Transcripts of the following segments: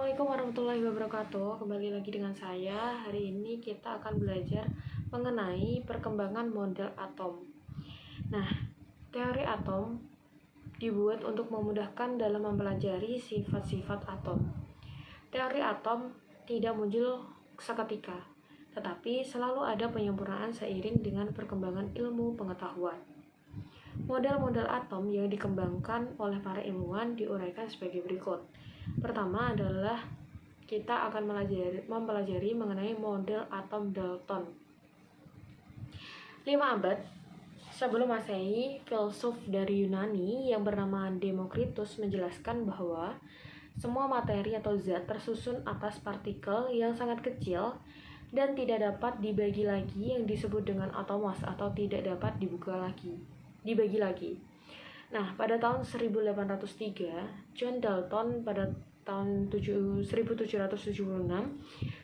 Assalamualaikum warahmatullahi wabarakatuh. Kembali lagi dengan saya. Hari ini kita akan belajar mengenai perkembangan model atom. Nah, teori atom dibuat untuk memudahkan dalam mempelajari sifat-sifat atom. Teori atom tidak muncul seketika, tetapi selalu ada penyempurnaan seiring dengan perkembangan ilmu pengetahuan. Model-model atom yang dikembangkan oleh para ilmuwan diuraikan sebagai berikut. Pertama adalah kita akan mempelajari mengenai model atom Dalton. 5 abad sebelum Masehi, filsuf dari Yunani yang bernama Demokritus menjelaskan bahwa semua materi atau zat tersusun atas partikel yang sangat kecil dan tidak dapat dibagi lagi, yang disebut dengan atomos atau tidak dapat dibagi lagi. Nah, pada tahun 1803, John Dalton pada tahun 1776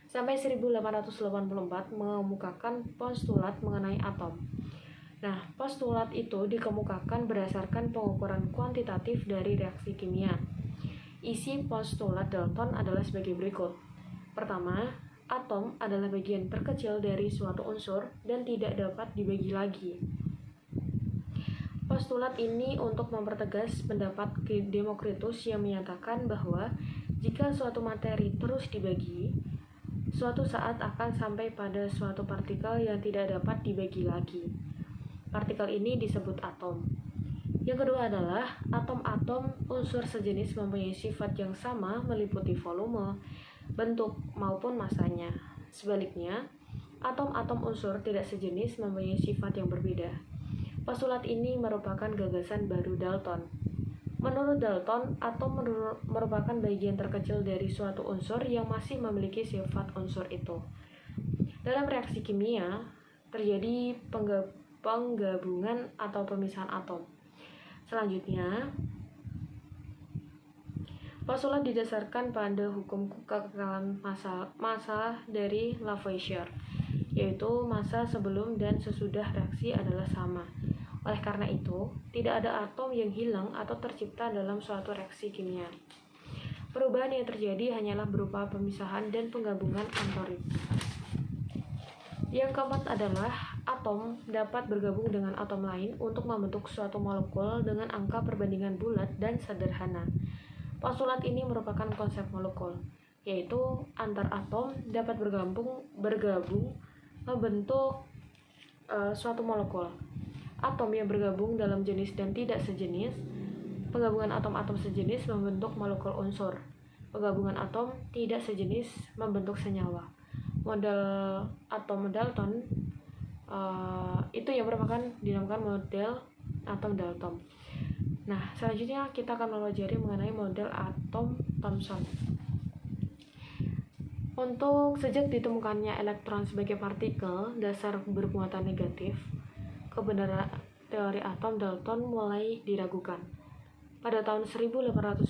sampai 1884 mengemukakan postulat mengenai atom. Nah, postulat itu dikemukakan berdasarkan pengukuran kuantitatif dari reaksi kimia. Isi postulat Dalton adalah sebagai berikut. Pertama, atom adalah bagian terkecil dari suatu unsur dan tidak dapat dibagi lagi. Postulat ini untuk mempertegas pendapat Demokritus yang menyatakan bahwa jika suatu materi terus dibagi, suatu saat akan sampai pada suatu partikel yang tidak dapat dibagi lagi. Partikel ini disebut atom. Yang kedua adalah atom-atom unsur sejenis mempunyai sifat yang sama meliputi volume, bentuk, maupun masanya. Sebaliknya, atom-atom unsur tidak sejenis mempunyai sifat yang berbeda. Postulat ini merupakan gagasan baru Dalton. Menurut Dalton, atom merupakan bagian terkecil dari suatu unsur yang masih memiliki sifat unsur itu. Dalam reaksi kimia, terjadi penggabungan atau pemisahan atom. Selanjutnya, postulat didasarkan pada hukum kekekalan massa dari Lavoisier, yaitu massa sebelum dan sesudah reaksi adalah sama. Oleh karena itu, tidak ada atom yang hilang atau tercipta dalam suatu reaksi kimia. Perubahan yang terjadi hanyalah berupa pemisahan dan penggabungan antorit. Yang keempat adalah atom dapat bergabung dengan atom lain untuk membentuk suatu molekul dengan angka perbandingan bulat dan sederhana. Postulat ini merupakan konsep molekul, yaitu antar atom dapat bergabung membentuk suatu molekul. Atom yang bergabung dalam jenis dan tidak sejenis. Penggabungan atom-atom sejenis membentuk molekul unsur. Penggabungan atom tidak sejenis membentuk senyawa. Model atom Dalton itu yang merupakan dinamakan model atom Dalton. Nah, selanjutnya kita akan mempelajari mengenai model atom Thomson. Untuk sejak ditemukannya elektron sebagai partikel dasar bermuatan negatif, kebenaran teori atom Dalton mulai diragukan. Pada tahun 1899,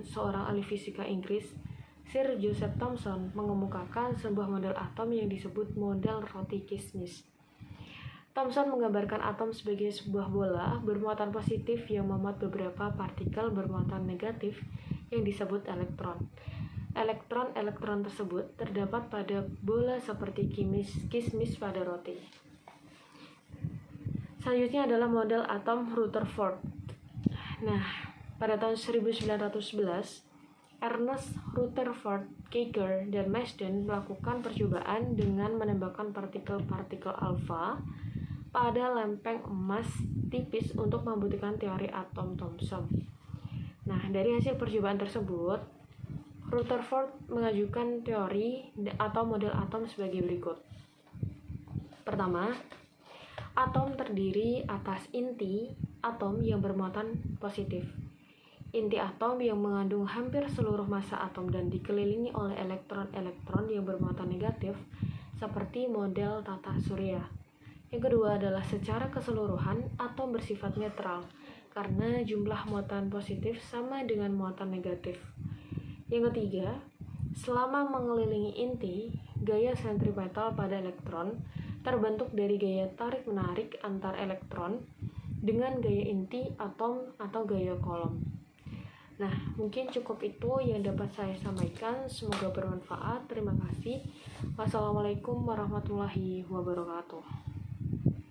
seorang ahli fisika Inggris, Sir Joseph Thomson, mengemukakan sebuah model atom yang disebut model roti kismis. Thomson menggambarkan atom sebagai sebuah bola bermuatan positif yang memuat beberapa partikel bermuatan negatif yang disebut elektron. Elektron-elektron tersebut terdapat pada bola seperti kismis pada roti. Selanjutnya adalah model atom Rutherford. Nah, pada tahun 1911, Ernest Rutherford, Geiger, dan Marsden melakukan percobaan dengan menembakkan partikel-partikel alfa pada lempeng emas tipis untuk membuktikan teori atom Thomson. Nah, dari hasil percobaan tersebut, Rutherford mengajukan teori atau model atom sebagai berikut. Pertama, atom terdiri atas inti atom yang bermuatan positif. Inti atom yang mengandung hampir seluruh massa atom dan dikelilingi oleh elektron-elektron yang bermuatan negatif seperti model tata surya. Yang kedua adalah secara keseluruhan atom bersifat netral karena jumlah muatan positif sama dengan muatan negatif. Yang ketiga, selama mengelilingi inti, gaya sentripetal pada elektron terbentuk dari gaya tarik-menarik antar elektron dengan gaya inti atom atau gaya kolom. Nah, mungkin cukup itu yang dapat saya sampaikan. Semoga bermanfaat. Terima kasih. Wassalamualaikum warahmatullahi wabarakatuh.